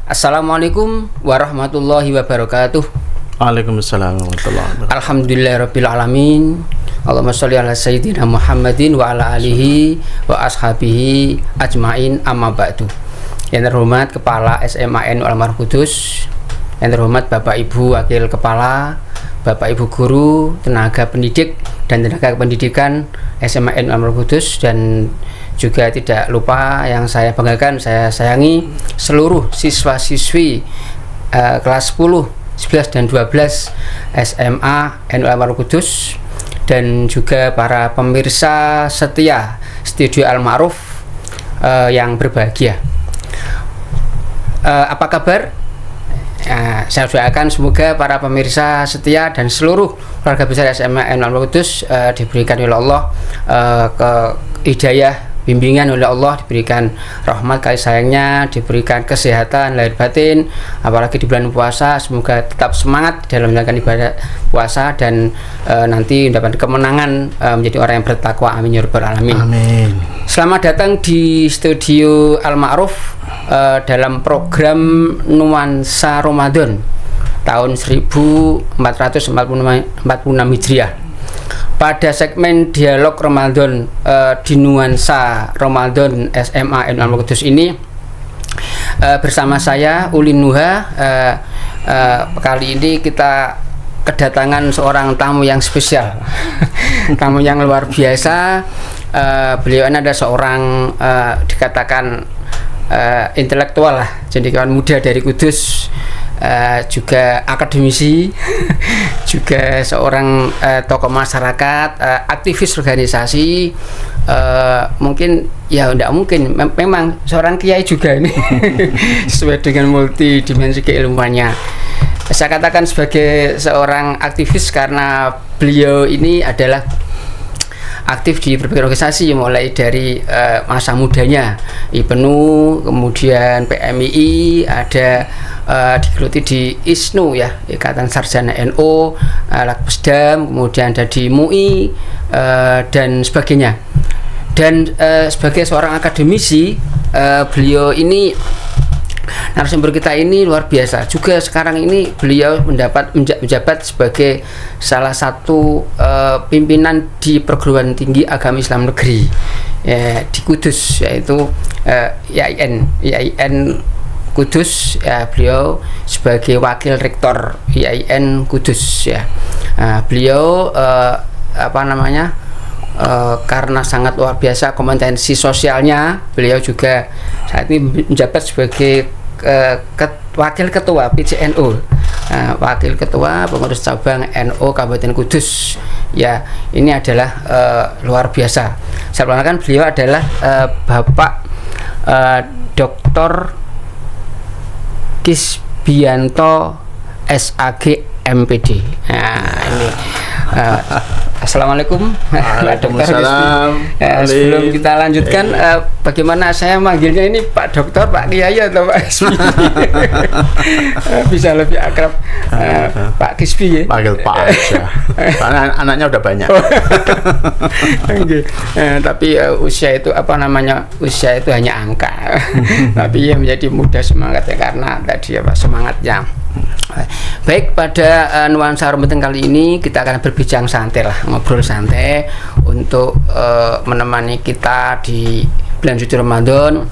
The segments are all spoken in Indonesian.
Assalamualaikum warahmatullahi wabarakatuh. Waalaikumsalam warahmatullahi wabarakatuh. Alhamdulillahirabbil alamin. Allahumma sholli ala sayyidina Muhammadin wa ala alihi wa ashabihi ajmain, amma ba'du. Yang terhormat Kepala SMA NU Al-Maruf Kudus, yang terhormat Bapak Ibu Wakil Kepala, Bapak Ibu Guru, tenaga pendidik dan tenaga pendidikan SMA NU Al-Maruf Kudus, dan juga tidak lupa yang saya banggakan, saya sayangi seluruh siswa-siswi kelas 10, 11 dan 12 SMA NU Al-Maruf Kudus, dan juga para pemirsa setia Studio Al-Ma'ruf yang berbahagia. Apa kabar? Saya doakan semoga para pemirsa setia dan seluruh keluarga besar SMA NU Al-Maruf Kudus diberikan oleh Allah hidayah, bimbingan oleh Allah, diberikan rahmat kasih sayangnya, diberikan kesehatan lahir batin, apalagi di bulan puasa. Semoga tetap semangat dalam menjalankan ibadah puasa dan nanti mendapat kemenangan menjadi orang yang bertakwa. Amin ya rabbal alamin. Amin. Selamat datang di Studio Al-Ma'ruf dalam program Nuansa Ramadan tahun 1446 Hijriah. Pada segmen dialog Ramadan di Nuansa Ramadan SMA NU Al-Maruf Kudus ini bersama saya Ulin Nuha. Kali ini kita kedatangan seorang tamu yang spesial, tamu yang luar biasa. Beliau ini ada seorang dikatakan intelektual lah, cendekiawan muda dari Kudus, juga akademisi, juga seorang tokoh masyarakat, aktivis organisasi, mungkin ya tidak mungkin, memang seorang kiai juga ini sesuai dengan multidimensi keilmuannya. Saya katakan sebagai seorang aktivis karena beliau ini adalah aktif di berbagai organisasi, mulai dari masa mudanya IPNU, kemudian PMII, ada digeluti di ISNU ya, Ikatan Sarjana NU, Lakpesdam, kemudian ada di MUI dan sebagainya. Dan sebagai seorang akademisi, beliau ini, narasumber kita ini luar biasa. Juga sekarang ini beliau menjabat sebagai salah satu pimpinan di perguruan tinggi agama Islam negeri di Kudus, yaitu IAIN Kudus. Beliau sebagai wakil rektor IAIN Kudus ya. Beliau karena sangat luar biasa kompetensi sosialnya, beliau juga saat ini menjabat sebagai wakil ketua PCNU, wakil ketua pengurus cabang NU Kabupaten Kudus ya. Ini adalah luar biasa. Saya perkenalkan, beliau adalah Bapak Dr. Kisbianto SAG MPD. Nah, ini Assalamualaikum. Waalaikumsalam. Sebelum kita lanjutkan, bagaimana saya manggilnya ini Pak Dokter, Pak Kiai atau Pak Kisbi? Bisa lebih akrab Pak Kisbi ya? Panggil Pak aja. Karena anaknya udah banyak. Okay. Tapi usia itu usia itu hanya angka. Tapi yang menjadi muda semangat ya, karena tadi semangatnya. Baik, pada nuansa Ramadan kali ini kita akan berbincang santai lah, ngobrol santai untuk menemani kita di bulan suci Ramadan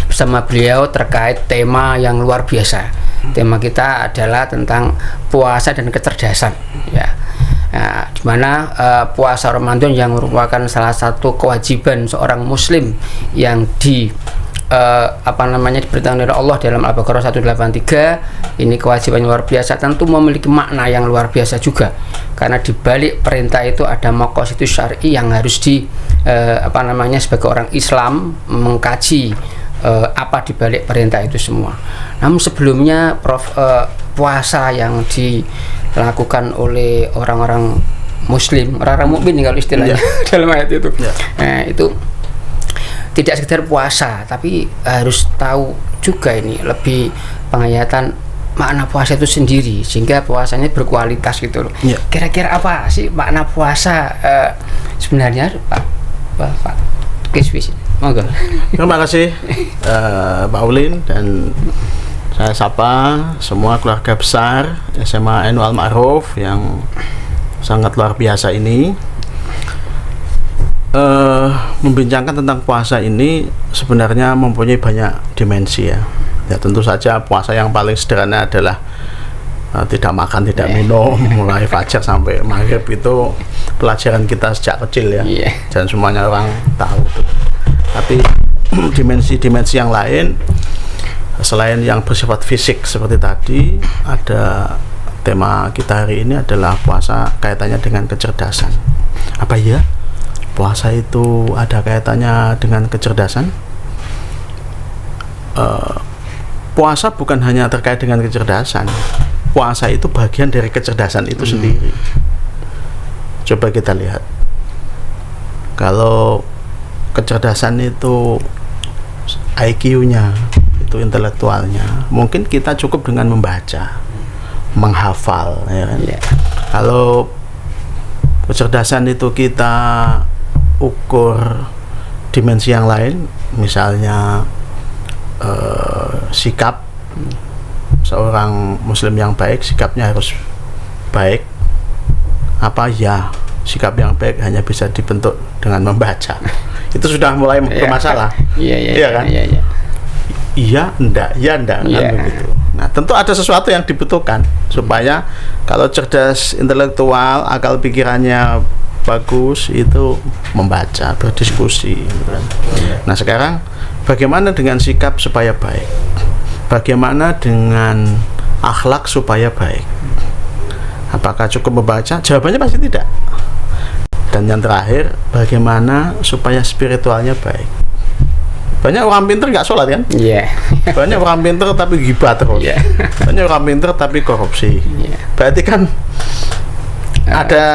bersama beliau terkait tema yang luar biasa. Tema kita adalah tentang puasa dan kecerdasan ya. Dimana puasa Ramadan yang merupakan salah satu kewajiban seorang muslim yang diberitakan oleh Allah dalam Al-Baqarah 183. Ini kewajiban luar biasa, tentu memiliki makna yang luar biasa juga, karena di balik perintah itu ada maqasidus syar'i yang harus sebagai orang Islam mengkaji apa di balik perintah itu semua. Namun sebelumnya puasa yang dilakukan oleh orang-orang muslim, orang-orang mukmin kalau istilahnya dalam ayat itu itu tidak sekedar puasa, tapi harus tahu juga ini lebih penghayatan makna puasa itu sendiri, sehingga puasanya berkualitas gitu loh. Kira-kira apa sih makna puasa sebenarnya, Pak Kisbi? Monggo. Terima kasih Pak Ulin dan Saya sapa semua keluarga besar SMA NU Al Ma'ruf yang sangat luar biasa ini. Membincangkan tentang puasa ini sebenarnya mempunyai banyak dimensi ya. Ya tentu saja puasa yang paling sederhana adalah tidak makan, tidak minum, mulai fajar sampai maghrib, itu pelajaran kita sejak kecil ya. Dan semuanya orang tahu tuh. Tapi dimensi-dimensi yang lain selain yang bersifat fisik seperti tadi, ada tema kita hari ini adalah puasa kaitannya dengan kecerdasan. Apa ya? Puasa itu ada kaitannya dengan kecerdasan? Puasa bukan hanya terkait dengan kecerdasan. Puasa itu bagian dari kecerdasan itu sendiri. Coba kita lihat. Kalau kecerdasan itu IQ-nya, itu intelektualnya, mungkin kita cukup dengan membaca, menghafal, ya kan? Kalau kecerdasan itu kita ukur dimensi yang lain, misalnya sikap seorang muslim yang baik, sikapnya harus baik. Apa ya, sikap yang baik hanya bisa dibentuk dengan membaca. Itu sudah mulai bermasalah. Iya kan? Iya, enggak kan begitu. Nah, tentu ada sesuatu yang dibutuhkan supaya kalau cerdas intelektual, akal pikirannya bagus, itu membaca, berdiskusi gitu kan. Nah, sekarang bagaimana dengan sikap supaya baik? Bagaimana dengan akhlak supaya baik? Apakah cukup membaca? Jawabannya pasti tidak. Dan yang terakhir, bagaimana supaya spiritualnya baik? Banyak orang pinter nggak sholat kan? Banyak orang pinter tapi gibah terus. Banyak orang pinter tapi korupsi. Berarti kan ada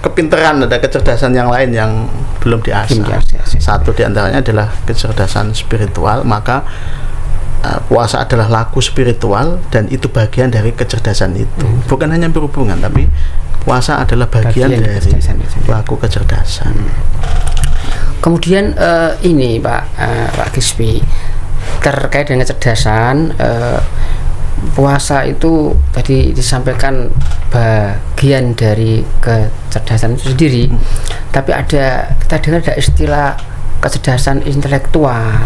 kepinteran, ada kecerdasan yang lain yang belum diasah. Satu diantaranya adalah kecerdasan spiritual. Maka puasa adalah laku spiritual, dan itu bagian dari kecerdasan itu. Bukan hanya berhubungan, tapi puasa adalah bagian dari laku kecerdasan. Kemudian ini Pak Gisbi, terkait dengan kecerdasan, puasa itu tadi disampaikan bagian dari kecerdasan itu sendiri. Tapi kita dengar ada istilah kecerdasan intelektual,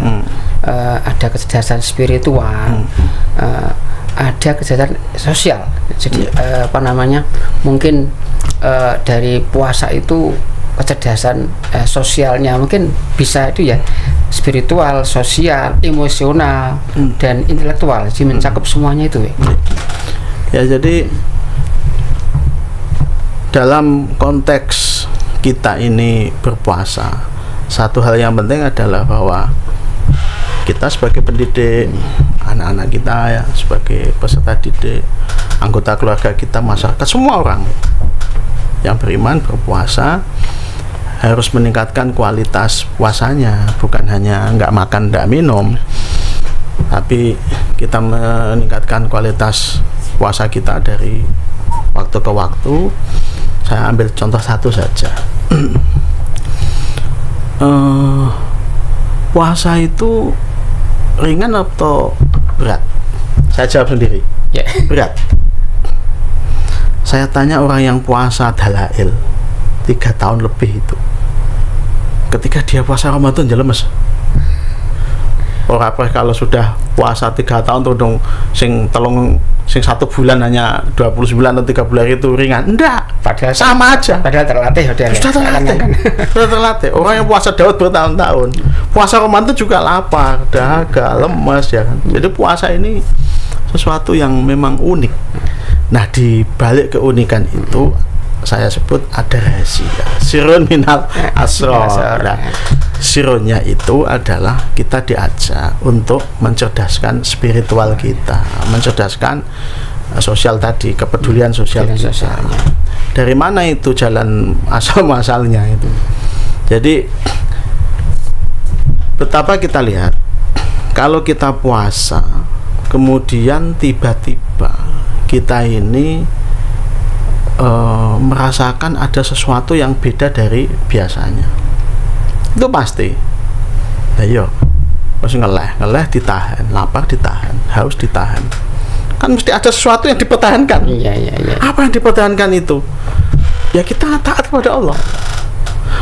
ada kecerdasan spiritual, ada kecerdasan sosial. Jadi mungkin dari puasa itu kecerdasan sosialnya mungkin bisa itu ya, spiritual, sosial, emosional, dan intelektual. Jadi mencakup semuanya itu ya. Jadi dalam konteks kita ini berpuasa, satu hal yang penting adalah bahwa kita sebagai pendidik, anak-anak kita ya, sebagai peserta didik, anggota keluarga kita, masyarakat, semua orang yang beriman berpuasa harus meningkatkan kualitas puasanya. Bukan hanya nggak makan, nggak minum, tapi kita meningkatkan kualitas puasa kita dari waktu ke waktu. Saya ambil contoh satu saja. Puasa itu ringan atau berat? Saya jawab sendiri. Berat. Saya tanya orang yang puasa dalail 3 tahun lebih itu, ketika dia puasa Ramadan dia lemes. Orang apa kalau sudah puasa 3 tahun tuh dong sing 1 bulan hanya 29 atau 30 hari itu ringan? Enggak, padahal sama aja. Padahal terlatih Sudah terlatih. Orang yang puasa Daud bertahun-tahun, puasa Ramadan juga lapar, dahaga, lemes ya kan. Jadi puasa ini sesuatu yang memang unik. Nah, di balik keunikan itu saya sebut ada rahasia, sirun minal asrar. Nah, sirunnya itu adalah kita diajak untuk mencerdaskan spiritual kita, mencerdaskan sosial tadi, kepedulian sosial kita. Dari mana itu jalan asal-muasalnya itu? Jadi betapa kita lihat kalau kita puasa, kemudian tiba-tiba kita ini merasakan ada sesuatu yang beda dari biasanya, itu pasti. Ayo, Terus ngeleh ditahan, lapar ditahan, haus ditahan. Kan mesti ada sesuatu yang dipertahankan. Iya. Apa yang dipertahankan itu? Ya kita taat kepada Allah.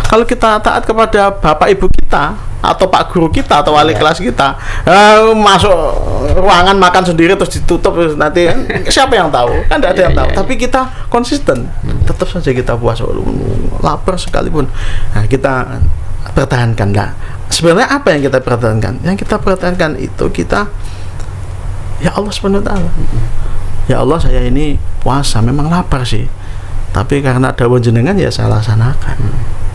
Kalau kita taat kepada bapak ibu kita atau pak guru kita atau wali kelas kita, masuk ruangan makan sendiri terus ditutup terus nanti siapa yang tahu? Kan tidak ada yang tahu. Tapi kita konsisten, tetap saja kita puasa, lapar sekalipun. Nah, kita pertahankan. Nah, sebenarnya apa yang kita pertahankan? Yang kita pertahankan itu kita, ya Allah SWT. Ya Allah, saya ini puasa memang lapar sih, tapi karena dawuh jenengan ya saya laksanakan.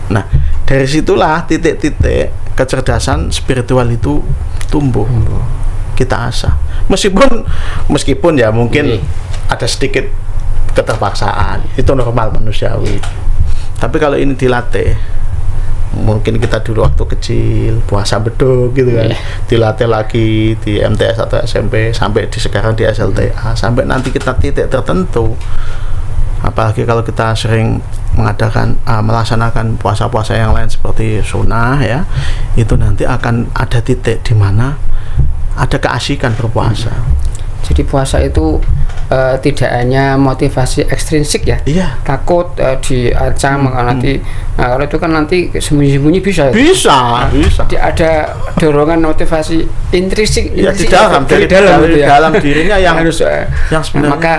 Nah, dari situlah titik-titik kecerdasan spiritual itu tumbuh. Kita asah. Meskipun ya mungkin ada sedikit keterpaksaan, itu normal manusiawi. Tapi kalau ini dilatih, mungkin kita dulu waktu kecil puasa beduk gitu kan, dilatih lagi di MTS atau SMP, sampai di sekarang di SLTA, sampai nanti kita titik tertentu. Apalagi kalau kita sering melaksanakan puasa-puasa yang lain seperti sunnah ya, itu nanti akan ada titik di mana ada keasikan berpuasa. Jadi puasa itu tidak hanya motivasi ekstrinsik ya, takut diancam nanti, kalau itu kan nanti sembunyi-sembunyi bisa. Ada dorongan motivasi intrinsik ya, di dalam dirinya yang harus yang sebenarnya. Maka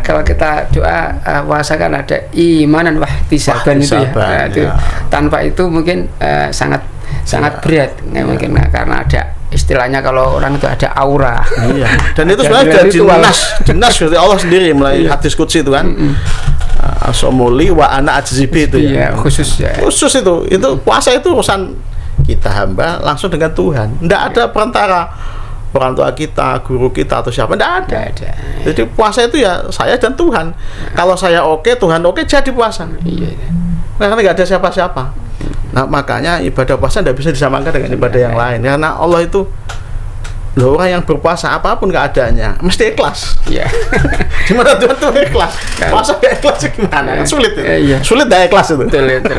kalau kita doa puasa kan ada imanan wahtisaban itu ya, itu tanpa itu mungkin sangat berat mungkin karena ada istilahnya kalau orang itu ada aura. Iya. Dan itu sebenarnya dinas dari Allah sendiri melalui hadis qudsi itu kan. Asomuli wa ana ajzibi itu ya. Khusus itu puasa itu urusan kita hamba langsung dengan Tuhan. Tidak ada perantara orang tua kita, guru kita atau siapa, tidak ada. Jadi puasa itu ya saya dan Tuhan. Kalau saya oke, Tuhan oke, jadi puasa. Iya. Karena nggak ada siapa-siapa. Nah, makanya ibadah puasa tidak bisa disamakan dengan ibadah yang lain, karena Allah itu orang yang berpuasa apapun keadaannya mesti ikhlas. Iya. Gimana Tuhan tuh ikhlas? Puasa gak ikhlas gimana? Sulit ya. Sulit gak ikhlas itu. Betul.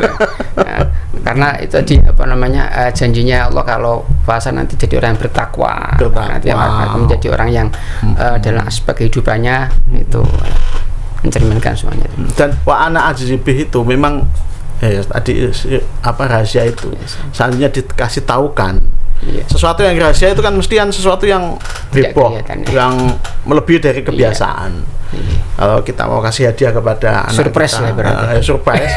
Nah, karena itu tadi janjinya Allah kalau puasa nanti jadi orang yang bertakwa. Nanti akan menjadi orang yang dalam aspek kehidupannya itu mencerminkan semuanya. Dan wa ana ajzibih itu memang tadi rahasia itu seandainya dikasih tahukan sesuatu yang rahasia itu kan mestian sesuatu yang heboh, yang melebihi dari kebiasaan. Kalau kita mau kasih hadiah kepada anak surprise kita, lah berarti surprise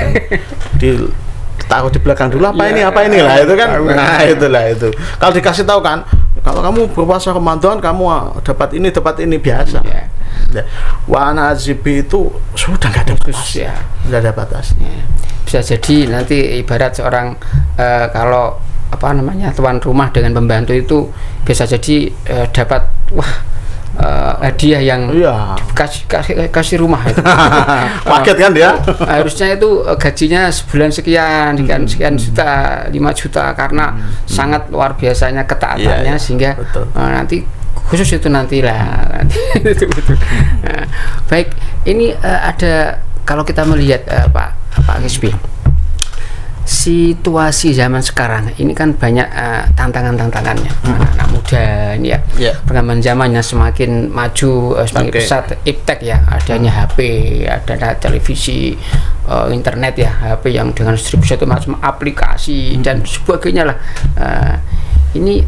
ditaruh di belakang dulu apa ini lah itu kan. Nah itulah itu kalau dikasih tahu kan, kalau kamu berpuasa Ramadan kamu dapat ini biasa. Wa ana azibi itu sudah nggak ada batas ya, nggak ada batasnya. Bisa jadi nanti ibarat seorang kalau tuan rumah dengan pembantu itu bisa jadi dapat hadiah yang kasih rumah itu. Paket kan dia. Harusnya itu gajinya sebulan sekian juta, 5 juta karena sangat luar biasanya ketaatannya sehingga nanti khusus itu nantilah. Baik, ini ada kalau kita melihat Pak Kisbi, situasi zaman sekarang ini kan banyak tantangannya. Anak muda ini ya, perkembangan zamannya semakin maju, semakin pesat, iptek ya, adanya HP, ada televisi, internet ya, HP yang dengan distribusi itu macam aplikasi dan sebagainya lah. Ini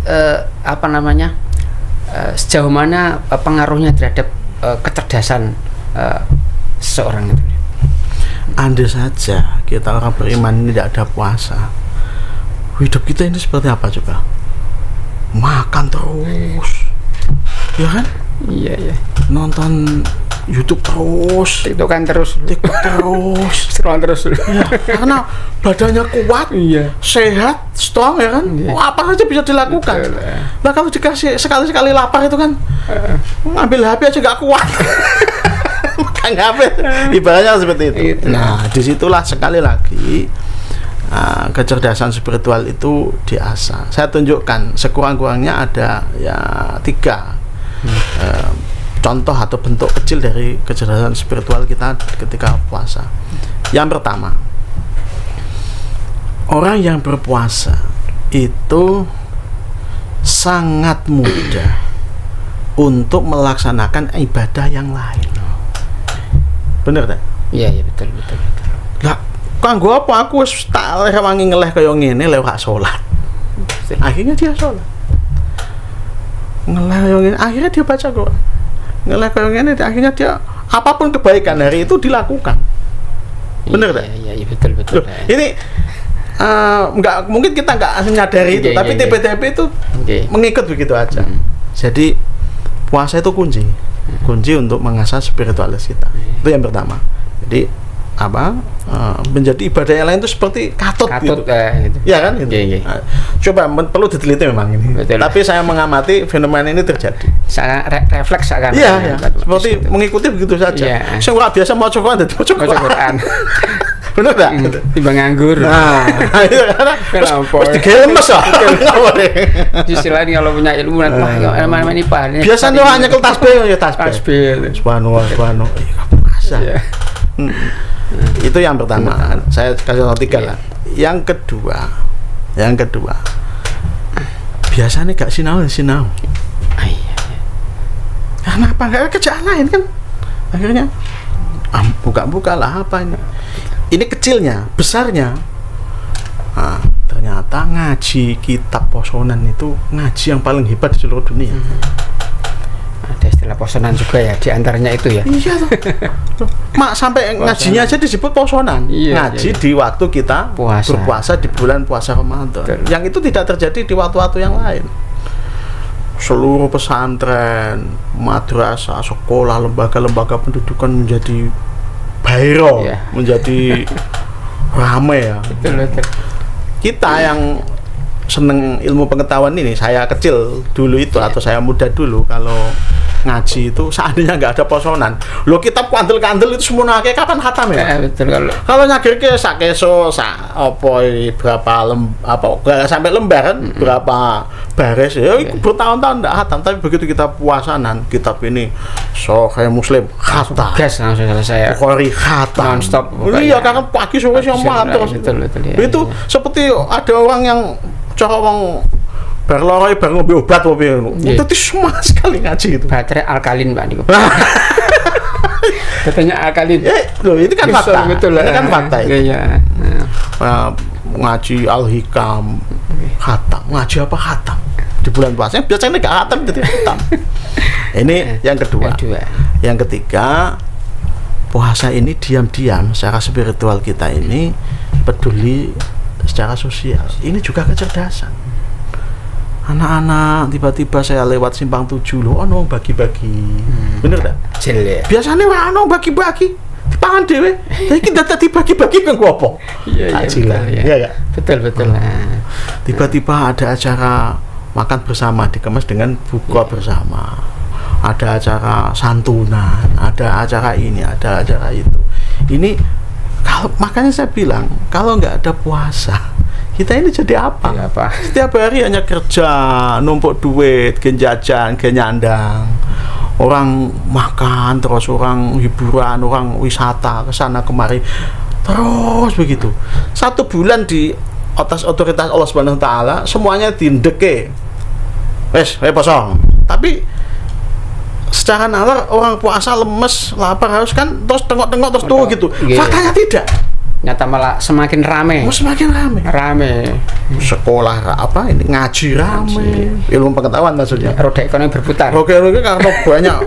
sejauh mana pengaruhnya terhadap kecerdasan seseorang itu? Andai saja kita orang beriman ini tidak ada puasa, hidup kita ini seperti apa coba? Makan terus, ya kan? Iya. Nonton YouTube terus, TikTok terus, scroll terus. Ya, karena badannya kuat, sehat, strong ya kan? Apa saja bisa dilakukan. Nah kalau dikasih sekali-sekali lapar itu kan, ngambil HP aja gak kuat. Ibaratnya seperti itu. Nah, disitulah sekali lagi kecerdasan spiritual itu diasah. Saya tunjukkan sekurang-kurangnya ada 3 contoh atau bentuk kecil dari kecerdasan spiritual kita ketika puasa. Yang pertama, orang yang berpuasa itu sangat mudah untuk melaksanakan ibadah yang lain. Bener tak? Iya betul. Lah, kanggo apa aku wis tak wangi ngeleh kaya ngene lewat salat. Akhirnya dia salat. Ngeleh kaya ngene, akhirnya dia baca Quran. Ngeleh kaya ngene, akhirnya dia apapun kebaikan hari itu dilakukan. Bener tak? Iya betul. Loh, ini nggak mungkin kita nggak menyadari itu, tapi tiba-tiba itu mengikut begitu aja. Jadi puasa itu kunci untuk mengasah spiritualitas kita. Itu yang pertama. Jadi menjadi ibadah yang lain itu seperti katut gitu. Gitu. Ya kan gitu. Coba perlu diteliti memang ini. Betul. Tapi saya mengamati fenomena ini terjadi. Saya refleks akan. Iya. Seperti mengikuti begitu saja. Saya nggak biasa mau Quran, jadi mau Quran. Bener tak? Tiba nganggur. Nah, itu karena terus digemes lah. Istilah ini kalau punya ilmu nanti mana ini pak. Biasanya hanya ke tasbih ya tasbih. Subhanallah. Masa. Itu yang pertama. Saya kasih nomor 3 lah. Yang kedua. Biasanya gak sinau. Kenapa nggak kerjaan lain kan? Akhirnya buka lah apa ini? Ini kecilnya, besarnya. Ternyata ngaji kitab posonan itu ngaji yang paling hebat di seluruh dunia. Ada istilah posonan juga ya, di antaranya itu ya. Iya tuh. Mak sampai posonan. Ngajinya aja disebut posonan. Ngaji di waktu kita berpuasa di bulan puasa Ramadan. Betul. Yang itu tidak terjadi di waktu-waktu yang lain. Seluruh pesantren, madrasah, sekolah, lembaga-lembaga pendidikan menjadi viral, menjadi ramai ya. Betul. Kita yang seneng ilmu pengetahuan ini, saya kecil dulu itu atau saya muda dulu, kalau ngaji itu seandainya nggak ada posonan, lo kitab kandel-kandel itu semua nake kapan khatam ya? Betul kalau nyagir ke sakeso berapa sampai lembaran berapa baris ya bertahun-tahun nggak khatam, tapi begitu kita puasanan kitab ini Sahih Muslim khatam, gas langsung selesai. Bukhari khatam non-stop. Iya karena pagi sore siang malam terus. Itu seperti ada orang yang cara orang berloroi ngombe obat itu semua sekali ngaji itu. Baterai alkalin Pak niku. Katanya alkalin. Loh itu kan fakta. Betul itu kan fakta. Iya. Ngaji Al-Hikam khatam. Ngaji apa khatam? Di bulan puasa biasanya enggak khatam jadi khatam. Ini yang kedua. Yang ketiga, puasa ini diam-diam secara spiritual kita ini peduli secara sosial. Ini juga kecerdasan. Anak-anak tiba-tiba saya lewat simpang 7 loh, ono bagi-bagi. Bener tak? Jelek. Biasanya ono bagi-bagi dipangan dhewe. Saiki dadi bagi-bagi kanggo apa? Iya. Betul. Tiba-tiba ada acara makan bersama dikemas dengan buka bersama. Ada acara santunan, ada acara ini, ada acara itu. Ini makanya saya bilang kalau nggak ada puasa kita ini jadi apa? Setiap hari hanya kerja, numpuk duit, gen jajan, gen nyandang. Orang makan terus, orang hiburan, orang wisata ke sana kemari. Terus begitu. 1 bulan di atas otoritas Allah Subhanahu wa taala semuanya dindeke. Wes, kosong. Tapi secara nalar orang puasa lemes, lapar haus kan terus tengok-tengok terus tuh gitu. Faktanya tidak. Nyata malah semakin rame. Semakin rame. Sekolah ini ngaji rame. Ilmu pengetahuan maksudnya. Roda ekonomi berputar. Roda karena banyak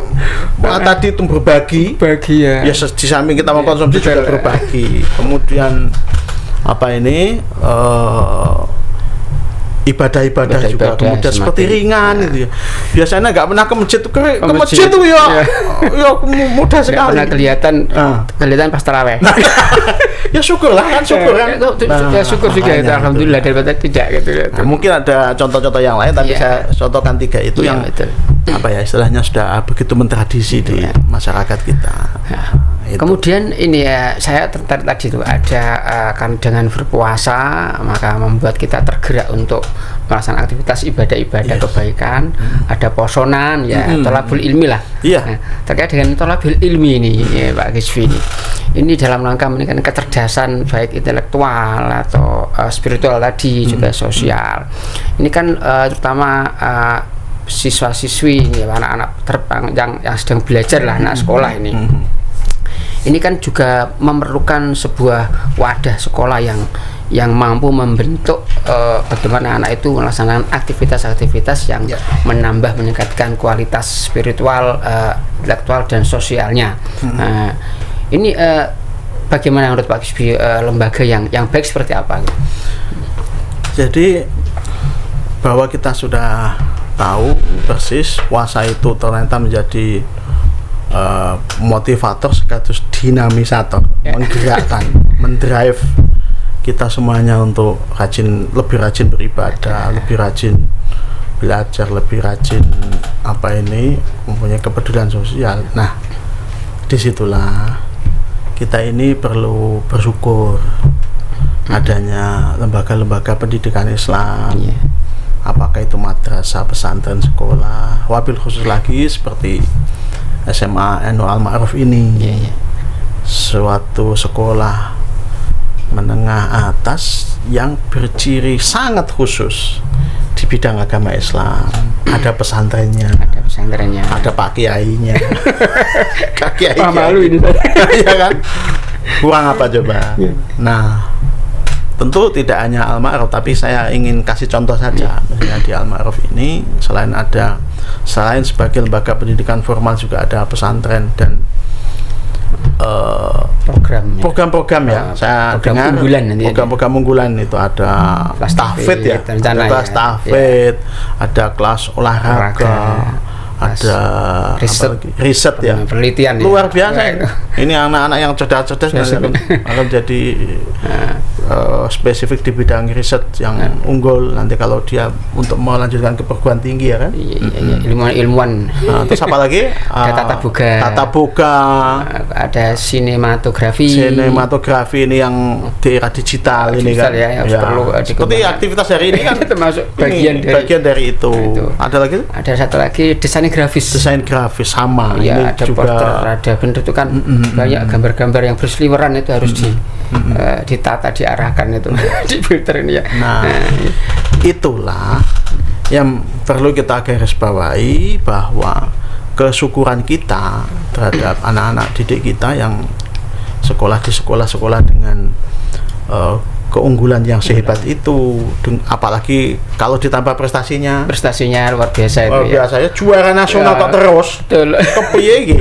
tadi itu berbagi. Ya. Ya di samping kita mau konsumsi juga berbagi. Kemudian ibadah juga kemudian seperti ringan gitu ya. Biasanya nggak pernah ke masjid tuh ya mudah sekali. Kelihatan pas tarawih. Ya syukur kan. Syukur juga itu alhamdulillah daripada tidak gitu. Mungkin ada contoh-contoh yang lain tapi saya contohkan 3 itu yang betul. Istilahnya sudah begitu mentradisi di masyarakat kita. Itu. Kemudian ini ya, saya tertarik tadi itu ada kan dengan berpuasa maka membuat kita tergerak untuk melaksanakan aktivitas ibadah-ibadah kebaikan. Ada posonan ya, tolabul ilmi lah. Iya. Nah, terkait dengan tolabul ilmi ini ya, Pak Giswi ini dalam rangka meningkatkan kecerdasan baik intelektual atau spiritual tadi, juga sosial. Ini kan terutama siswa-siswi ini, anak-anak yang sedang belajar lah, anak sekolah ini. Ini kan juga memerlukan sebuah wadah sekolah yang mampu membentuk bagaimana anak itu melaksanakan aktivitas-aktivitas yang meningkatkan kualitas spiritual, intelektual dan sosialnya. Ini bagaimana menurut Pak Giswi lembaga yang baik seperti apa? Jadi bahwa kita sudah tahu persis puasa itu ternyata menjadi motivator sekaligus dinamisator, menggerakkan, mendrive kita semuanya untuk lebih rajin beribadah, lebih rajin belajar, lebih rajin mempunyai kepedulian sosial. Nah, disitulah kita ini perlu bersyukur adanya lembaga-lembaga pendidikan Islam. Apakah itu madrasah, pesantren, sekolah, wabil khusus lagi seperti SMA NU Al-Ma'ruf ini, suatu sekolah menengah atas yang berciri sangat khusus di bidang agama Islam. Ada pesantrennya, ada Pak Kiainya. Pak Kiai. Malu ini. Ya kan? Kurang apa coba? Nah, tentu tidak hanya Al-Ma'ruf, tapi saya ingin kasih contoh saja. Misalnya di Al-Ma'ruf ini selain sebagai lembaga pendidikan formal juga ada pesantren dan program-program ya. Saya dengar program-program unggulan itu ada tahfidz ya, ada kelas tahfidz, ada kelas olahraga, ada riset ya, penelitian luar biasa itu. Ini anak-anak yang cerdas-cerdas akan jadi spesifik di bidang riset yang unggul nanti kalau dia untuk melanjutkan ke perguruan tinggi ya kan. Ilmuwan. Terus apa lagi? Ada tata boga, ada sinematografi ini yang di era digital ini kan ya. Perlu seperti aktivitas hari ini kan termasuk bagian dari itu. Ada lagi? Ada satu lagi desain grafis sama ya, ini ada juga poster, ada bentukan banyak gambar-gambar yang berseliweran itu harus ditata, diarahkan itu di filter ini ya. Nah, itulah yang perlu kita garis bawahi, bahwa kesyukuran kita terhadap anak-anak didik kita yang sekolah di sekolah-sekolah dengan keunggulan yang sehebat itu, apalagi kalau ditambah prestasinya luar biasa itu biasanya juara nasional kok terus kepiye iki.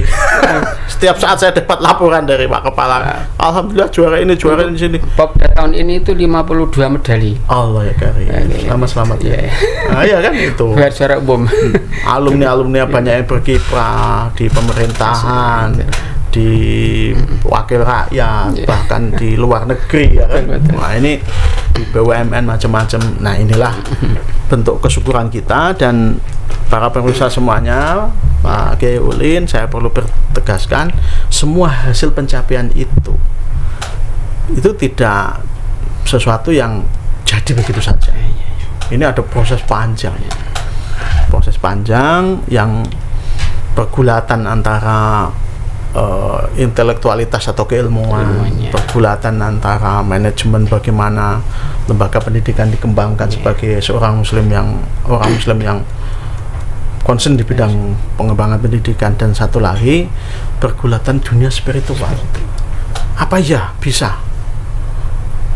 Setiap saat saya dapat laporan dari Pak Kepala, alhamdulillah juara ini di sini. Popda tahun ini itu 52 medali. Allah ya karim. Selamat ya. Iya kan itu. Buat juara umum. Alumni banyak yang berkiprah di pemerintahan, di wakil rakyat, bahkan di luar negeri ya kan. Nah, ini di BUMN macam-macam. Nah, inilah bentuk kesyukuran kita. Dan para pemirsa semuanya, Pak Kiai Ulin, saya perlu bertegaskan, semua hasil pencapaian itu tidak sesuatu yang jadi begitu saja. Ini ada proses panjang yang pergulatan antara intelektualitas atau keilmuan, pergulatan antara manajemen, bagaimana lembaga pendidikan dikembangkan sebagai seorang muslim yang concern di bidang pengembangan pendidikan, dan satu lagi pergulatan dunia spiritual. Apa ya bisa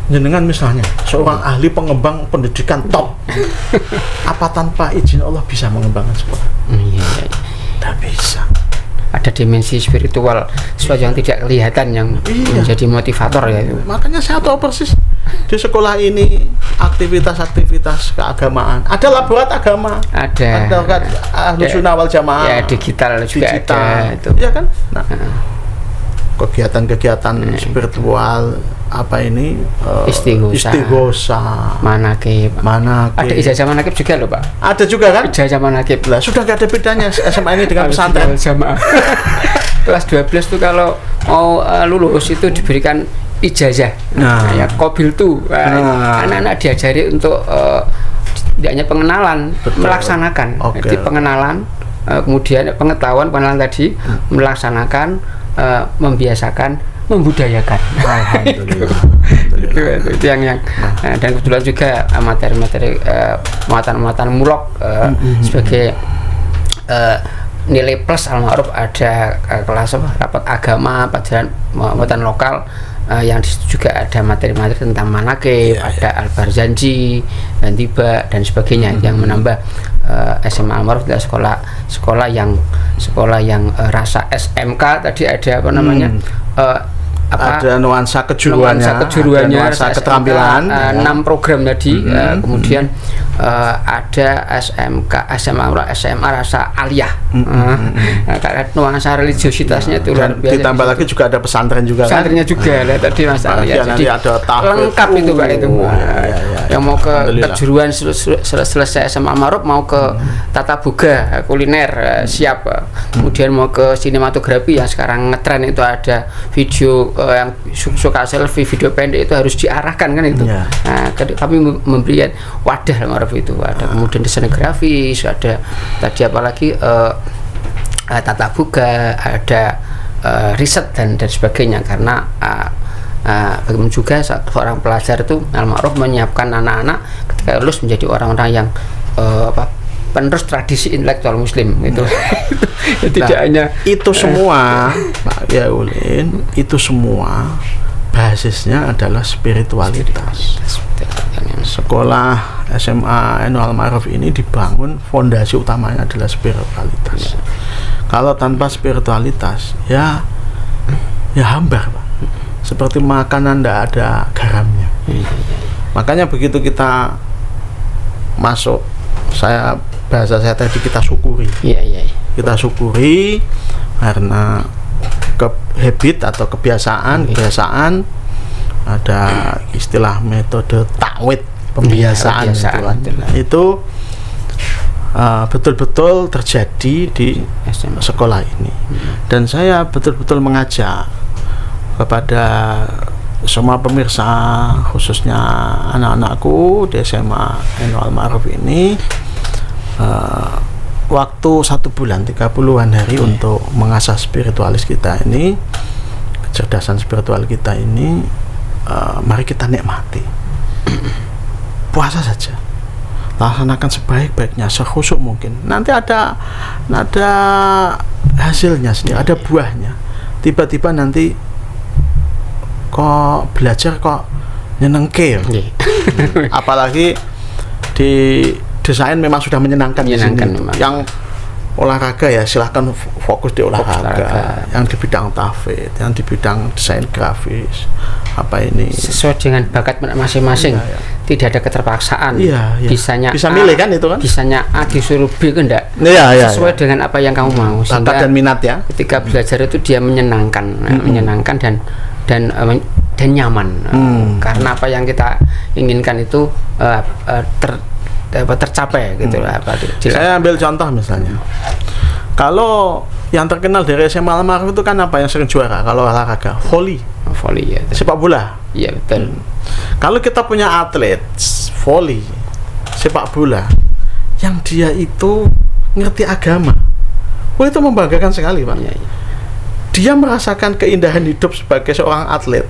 jenengan misalnya seorang ahli pengembang pendidikan top, apa tanpa izin Allah bisa mengembangkan sekolah? Tidak bisa. Ada dimensi spiritual, sesuatu yang tidak kelihatan yang menjadi motivator ya. Makanya saya tahu persis di sekolah ini aktivitas keagamaan, ada laborat agama, ada Ahlus Sunnah wal Jamaah, ya digital juga ada itu. Iya kan? Nah, kegiatan-kegiatan spiritual apa ini Istighosa, manakib. Ada ijazah manakib juga loh Pak. Ada juga kan? Ijazah manakib. Lah sudah nggak ada bedanya SMA ini dengan pesantren. Kelas 12 tuh kalau mau lulus itu diberikan ijazah. Ya qabil tuh. Anak-anak diajari untuk tidak hanya pengenalan, melaksanakan. Jadi pengenalan, kemudian pengenalan tadi, melaksanakan, membiasakan, membudayakan. Alhamdulillah. Itu yang dan kebetulan juga materi-materi muatan-muatan mulok sebagai nilai plus al-ma'ruf, ada kelas rapat agama, pelajaran muatan lokal, yang disitu juga ada materi-materi tentang manakib, ada al-barzanji dan tiba dan sebagainya, yang menambah SMA al-ma'ruf adalah sekolah yang rasa SMK tadi ada apa namanya ada nuansa kejuruannya, nuansa keterampilan, 6 program tadi, kemudian ada SMK, SMA rasa aliyah, karena nuansa religiositasnya itu luar biasa. Ditambah lagi juga ada pesantrennya juga lah tadi Mas Aliyah. Jadi ada lengkap itu Pak itu. Yang mau ke kejuruan selesai SMA al-ma'ruf, mau ke tata boga kuliner siap. Kemudian mau ke sinematografi yang sekarang ngetren itu ada video yang suka selfie, video pendek itu harus diarahkan kan itu. Nah, kami memberikan wadah al-ma'ruf itu. Ada kemudian desain grafis, ada tadi apalagi tata boga, ada riset dan sebagainya, karena bagaimana juga seorang pelajar itu al-ma'ruf menyiapkan anak-anak ketika lulus menjadi orang-orang yang penerus tradisi intelektual muslim gitu. Tidak hanya itu semua Pak Yaulin, itu semua basisnya adalah spiritualitas. Sekolah SMA al-ma'ruf ini dibangun, fondasi utamanya adalah spiritualitas. Kalau tanpa spiritualitas ya hambar Pak, seperti makanan tidak ada garamnya. Makanya begitu kita masuk, bahasa saya tadi, kita syukuri. Kita syukuri karena habit atau kebiasaan, ada istilah metode takwid, pembiasaan itu betul-betul terjadi di sekolah ini. Dan saya betul-betul mengajak kepada semua pemirsa, khususnya anak-anakku di SMA al-ma'ruf ini, waktu 1 bulan 30-an hari untuk mengasah spiritualis kita ini, kecerdasan spiritual kita ini. Mari kita nikmati, puasa saja, laksanakan sebaik-baiknya, sekhusyuk mungkin. Nanti ada hasilnya sendiri, ada buahnya. Tiba-tiba nanti kok belajar kok nyenengke. Apalagi di desain memang sudah menyenangkan di sini. Yang olahraga ya silahkan fokus di olahraga. Yang di bidang tahfidz, yang di bidang desain grafis, apa ini sesuai dengan bakat masing-masing. Tidak ada keterpaksaan. Bisa milih kan itu kan? Bisanya A disuruh B kan enggak? Sesuai dengan apa yang kamu mau. Bakat dan minat ya. Ketika belajar itu dia menyenangkan, dan nyaman. Karena apa yang kita inginkan itu tercapai gitu lah. Saya ambil contoh misalnya, kalau yang terkenal dari SMA al-ma'ruf itu kan apa yang sering juara kalau olahraga? Volley ya, sepak bola. Iya betul. Kalau kita punya atlet volley, sepak bola yang dia itu ngerti agama, itu membanggakan sekali Pak. Dia merasakan keindahan hidup sebagai seorang atlet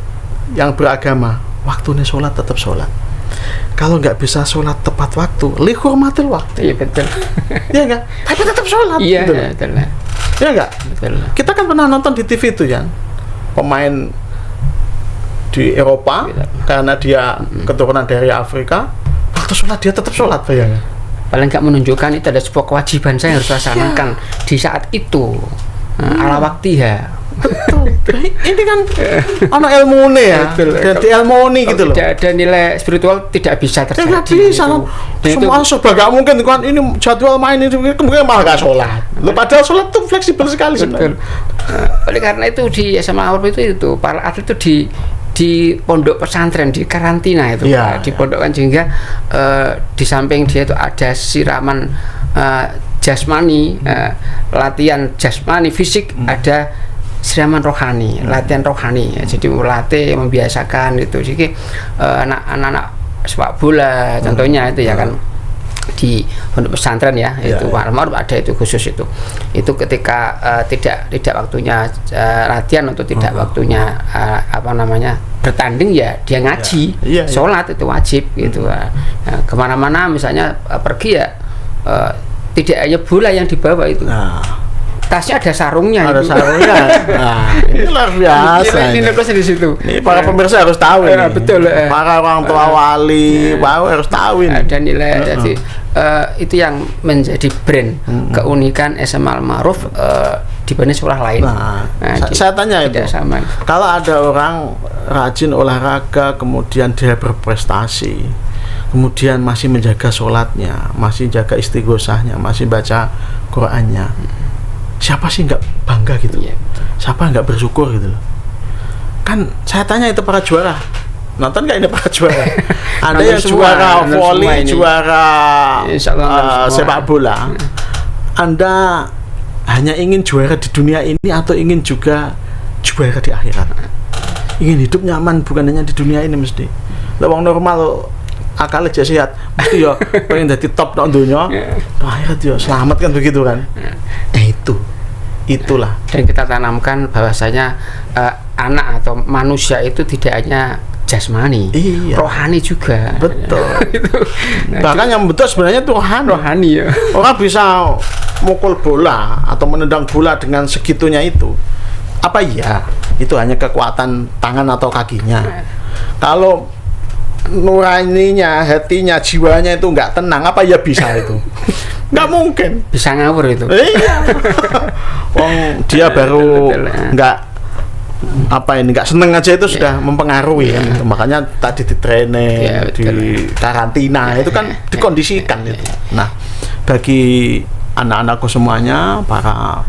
yang beragama. Waktunya sholat tetap sholat. Kalau nggak bisa sholat tepat waktu, lihurmatil waktu. Iya betul. Iya nggak? Tapi tetap sholat. Iya gitu. Betul. Iya nggak? Betul. Kita kan pernah nonton di TV itu ya, pemain di Eropa, karena dia keturunan dari Afrika, waktu sholat dia tetap sholat, bayangkan. Paling nggak menunjukkan itu ada sebuah kewajiban saya harus laksanakan di saat itu. Ala waktiha. Betul. Ini kan ono ilmune ya. Jadi ilmuni gitu loh. Tidak ada nilai spiritual tidak bisa terjadi. Tidak bisa. Semua serba gak mungkin kan ini jadwal main ini kemudian malah gak sholat. Loh, padahal sholat tuh fleksibel sekali sebenarnya. Oleh karena itu di SMA Awur itu para atlet itu di pondok pesantren di karantina itu ya, di pondok kan sehingga di samping dia itu ada siraman jasmani, latihan jasmani fisik, ada siraman rohani, latihan rohani ya. Jadi melatih, membiasakan itu. Jadi anak-anak sepak bola contohnya itu ya kan di pondok pesantren ya, itu Al-Ma'ruf ada itu khusus itu ketika tidak waktunya latihan atau tidak waktunya bertanding ya dia ngaji, sholat itu wajib gitu. Kemana-mana misalnya pergi ya tidak hanya bola yang dibawa itu, tasnya ada sarungnya. Ada sarungnya. Nah, ini luar biasa. Ini di situ. Ini para pemirsa harus tahu ini. Betul. Para orang tua wali, harus tahu ini. Ada nilai. Jadi itu yang menjadi brand keunikan SMA Al-Ma'ruf dibanding sekolah lain. Nah, saya tanya itu. Sama. Kalau ada orang rajin olahraga, kemudian dia berprestasi, kemudian masih menjaga sholatnya, masih jaga istighosahnya, masih baca Qur'annya, siapa sih nggak bangga gitu? Siapa nggak bersyukur gitu loh? Kan saya tanya itu para juara, nonton nggak ini para juara? Ada yang juara voli, juara sepak bola. Anda hanya ingin juara di dunia ini atau ingin juga juara di akhirat? Ingin hidup nyaman bukan hanya di dunia ini mesti. Lawang normal akal aja sehat mesti ya pengen jadi top nang dunia. Akhirat ya selamat kan begitu kan? Itulah. Dan kita tanamkan bahwasanya anak atau manusia itu tidak hanya jasmani, rohani juga. Betul. Bahkan yang betul sebenarnya itu rohani ya. Orang bisa mukul bola atau menendang bola dengan segitunya itu. Apa iya? Itu hanya kekuatan tangan atau kakinya. Kalau nuraninya, hatinya, jiwanya itu nggak tenang, apa ya bisa itu? Nggak mungkin. Bisa ngawur itu. Iya. Dia baru nggak seneng aja itu sudah mempengaruhi kan. Makanya tadi di training, di karantina itu kan dikondisikan itu. Nah, bagi anak-anakku semuanya, para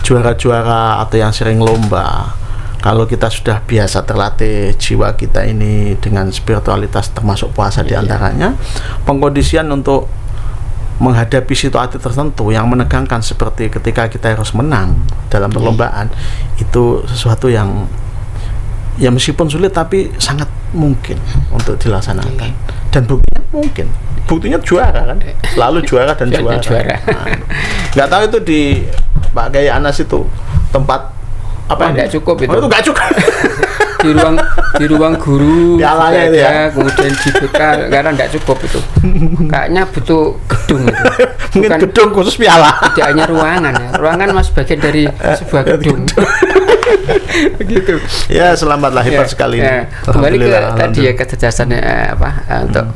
juara-juara atau yang sering lomba, kalau kita sudah biasa terlatih jiwa kita ini dengan spiritualitas termasuk puasa diantaranya, pengkondisian untuk menghadapi situasi tertentu yang menegangkan seperti ketika kita harus menang dalam perlombaan, itu sesuatu yang ya meskipun sulit tapi sangat mungkin untuk dilaksanakan. Dan buktinya juara kan, selalu juara dan juara. Nggak tahu itu di Pak Kiai Anas itu tempat apa? Nggak cukup itu. Itu nggak cukup. di ruang guru pialanya itu ya, kemudian di BK karena nggak cukup itu, kayaknya butuh gedung itu. Mungkin gedung khusus piala, tidak hanya ruangan mas bagian dari sebuah gedung. Begitu ya. Selamatlah, hebat sekali ini. Kembali ke tadi ya, kecerdasannya untuk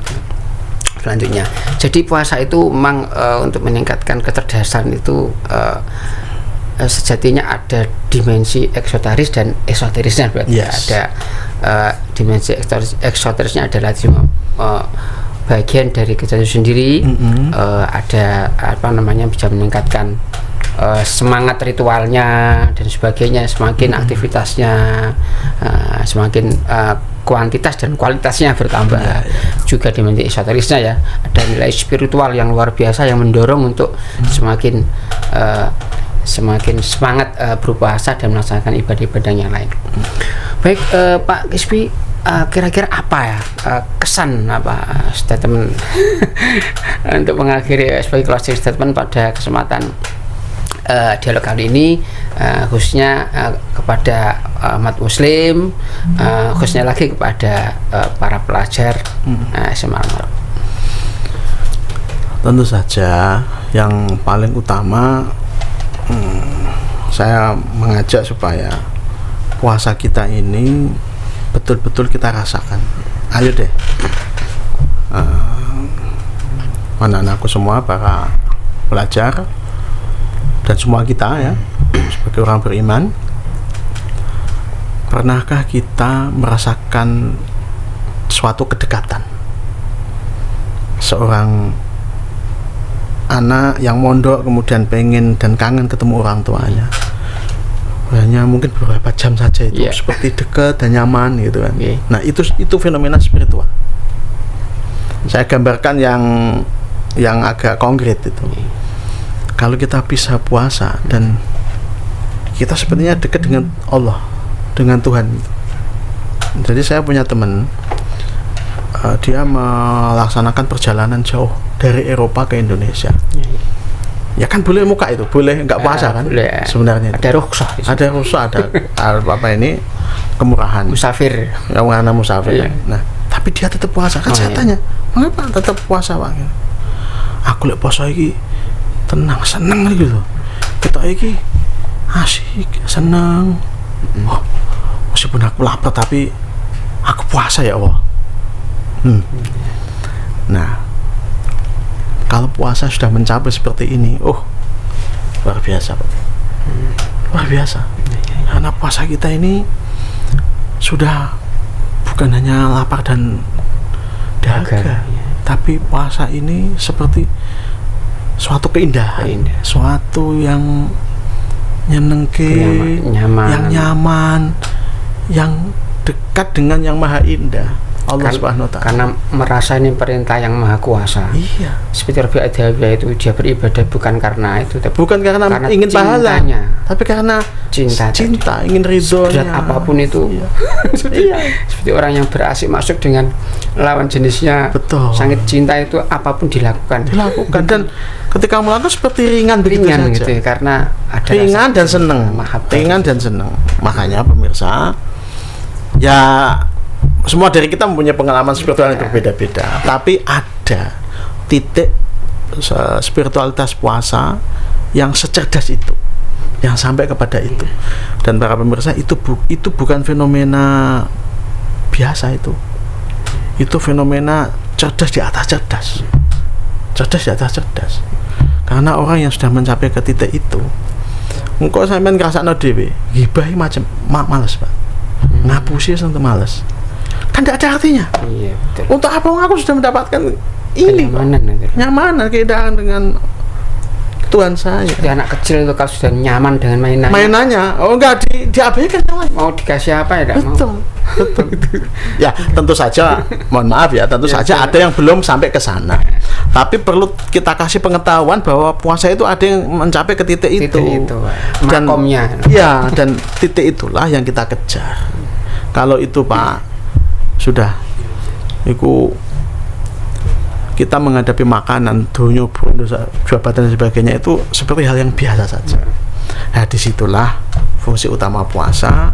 selanjutnya. Jadi puasa itu memang untuk meningkatkan kecerdasan itu sejatinya ada dimensi eksoteris dan esoterisnya berarti. Ada dimensi eksoterisnya adalah bagian dari kecerdasan sendiri. Ada bisa meningkatkan semangat ritualnya dan sebagainya, semakin aktivitasnya semakin kuantitas dan kualitasnya bertambah. Juga dimensi esoterisnya ya, ada nilai spiritual yang luar biasa yang mendorong untuk semakin semangat berpuasa dan melaksanakan ibadah-ibadah yang lain. Baik, Pak Kispi, kira-kira apa ya kesan statement untuk mengakhiri sebagai closing statement pada kesempatan dialog kali ini, khususnya kepada umat muslim, khususnya lagi kepada para pelajar SMA Al-Ma'ruf? Tentu saja yang paling utama, saya mengajak supaya puasa kita ini betul-betul kita rasakan. Ayo deh, anak-anakku semua, para pelajar dan semua kita ya, sebagai orang beriman, pernahkah kita merasakan suatu kedekatan seorang anak yang mondok kemudian pengen dan kangen ketemu orang tuanya, hanya mungkin beberapa jam saja itu seperti dekat dan nyaman gitu kan. Nah itu fenomena spiritual. Saya gambarkan yang agak konkret itu. Kalau kita bisa puasa dan kita sepertinya dekat dengan Allah, dengan Tuhan. Jadi saya punya teman, dia melaksanakan perjalanan jauh dari Eropa ke Indonesia. Ya kan boleh muka itu, boleh nggak puasa kan? Boleh. Sebenarnya ada rukhsah, ada apa ini kemurahan. Musafir. Yang mana musafir. Nah, tapi dia tetap puasa. Kan saya tanya, mengapa tetap puasa Pak? Aku lek puasa iki tenang, seneng gitu. Kita iki asik, seneng. Oh, meskipun aku lapar tapi aku puasa ya Allah. Nah, kalau puasa sudah mencapai seperti ini, luar biasa Pak. Luar biasa. Karena puasa kita ini sudah bukan hanya lapar dan dahaga, tapi puasa ini seperti suatu keindahan, suatu yang nyenengke, yang nyaman, yang dekat dengan yang maha indah, Allah Subhanahu wa Ta'ala. Karena merasa ini perintah yang maha kuasa. Iya. Seperti Rabi Adawiyah itu, dia beribadah bukan karena itu, tapi bukan karena ingin pahala, tapi karena cinta, ingin ridhonya. Berat apapun itu. Iya. Seperti orang yang berasik masuk dengan lawan jenisnya. Betul. Sangat cinta itu apapun dilakukan. Dan ketika melakukan seperti ringan saja. Gitu, karena ada ringan dan senang. Ringan dan senang. Makanya pemirsa, ya semua dari kita mempunyai pengalaman spiritual yang berbeda-beda, tapi ada titik spiritualitas puasa yang secerdas itu, yang sampai kepada itu. Dan para pemirsa, itu bukan fenomena biasa, itu fenomena cerdas di atas cerdas, cerdas di atas cerdas. Karena orang yang sudah mencapai ke titik itu, engkau sampean ngrasakno dhewe gibah macam males Pak, ngapusi sampe males, kan tidak ada artinya. Iya, betul. Untuk apa aku sudah mendapatkan ini nyamanan, keindahan dengan Tuhan saya. Seperti anak kecil itu kalau sudah nyaman dengan mainannya, enggak diabaikan yang lain. Mau dikasih apa ya? Betul. Ya tentu saja, mohon maaf ya, tentu saja ada yang belum sampai ke sana. Tapi perlu kita kasih pengetahuan bahwa puasa itu ada yang mencapai ke titik itu. Dan makomnya. Ya, dan titik itulah yang kita kejar. Kalau itu Pak sudah itu kita menghadapi makanan, dunia, jabatan dan sebagainya itu seperti hal yang biasa saja. Nah, disitulah fungsi utama puasa.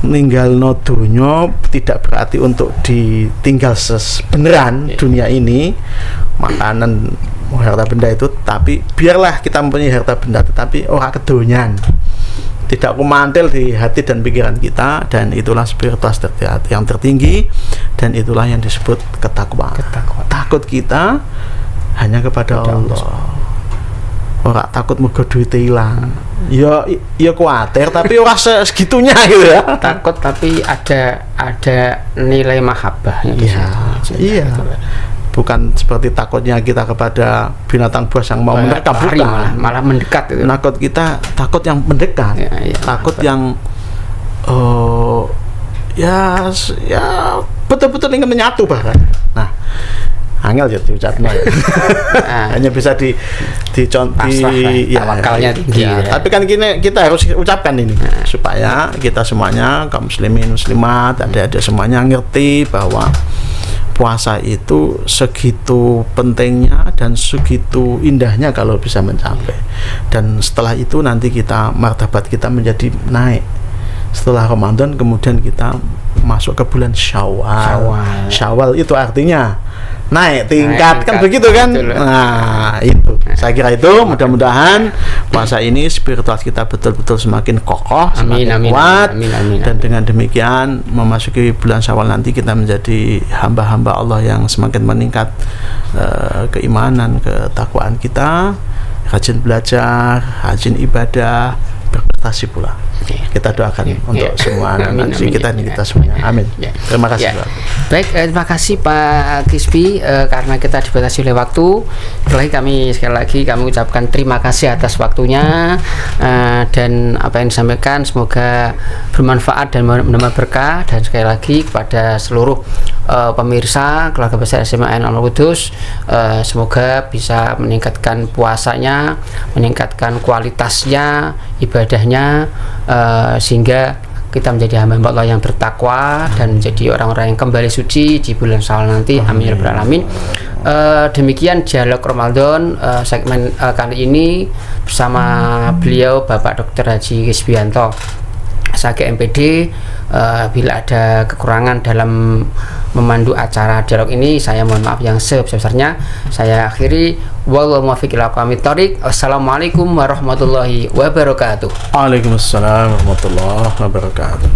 Ninggal no dunia tidak berarti untuk ditinggal beneran dunia ini, makanan, harta benda itu, tapi biarlah kita mempunyai harta benda tetapi ora kedonyan, tidak kumantil di hati dan pikiran kita, dan itulah spiritualitas yang tertinggi, dan itulah yang disebut ketakwaan. Takut kita hanya kepada Allah. Ora takut mergo duite ilang. Ya kuatir tapi ora segitunya gitu ya. Takut tapi ada nilai mahabbahnya. Iya. Bukan seperti takutnya kita kepada binatang buas yang mau menerkam, malah mendekat itu. Takut yang mendekat. Takut yang ya betul-betul ingin menyatu bahkan. Nah, angel ya diucapkan. Hanya bisa tawakalnya tinggi. Tapi kan kita harus ucapkan ini supaya kita semuanya, kaum muslimin muslimat, ada semuanya ngerti bahwa puasa itu segitu pentingnya dan segitu indahnya kalau bisa mencapai. Dan setelah itu nanti martabat kita menjadi naik. Setelah Ramadan kemudian kita masuk ke bulan Syawal itu artinya naik tingkat, kan begitu kan? Nah, itu saya kira itu mudah-mudahan puasa ini spiritualitas kita betul-betul semakin kokoh, semakin kuat, dan dengan demikian memasuki bulan Syawal nanti kita menjadi hamba-hamba Allah yang semakin meningkat keimanan, ketakwaan kita, rajin belajar, rajin ibadah, berprestasi pula. Kita doakan untuk semua anak-anak Amin, kita amin. ini, kita semuanya. Amin. Ya. Terima kasih. Ya. Pak. Baik, terima kasih Pak Kisbi, karena kita dibatasi oleh waktu. Sekali lagi kami ucapkan terima kasih atas waktunya, dan apa yang disampaikan semoga bermanfaat dan menambah berkah. Dan sekali lagi kepada seluruh pemirsa keluarga besar SMA Al-Amal Qudus, semoga bisa meningkatkan puasanya, meningkatkan kualitasnya, ibadahnya, sehingga kita menjadi hamba Allah yang bertakwa dan menjadi orang-orang yang kembali suci di bulan Syawal nanti. Amin ya rabbal alamin. Demikian dialog Ramadan segmen kali ini bersama beliau Bapak Dr. Haji Kisbianto SAG MPD. Bila ada kekurangan dalam memandu acara dialog ini, saya mohon maaf yang sebesar-besarnya. Saya akhiri, wallahu muwaffiq ila aqwamit thoriq. Wassalamualaikum warahmatullahi wabarakatuh. Waalaikumsalam warahmatullahi wabarakatuh.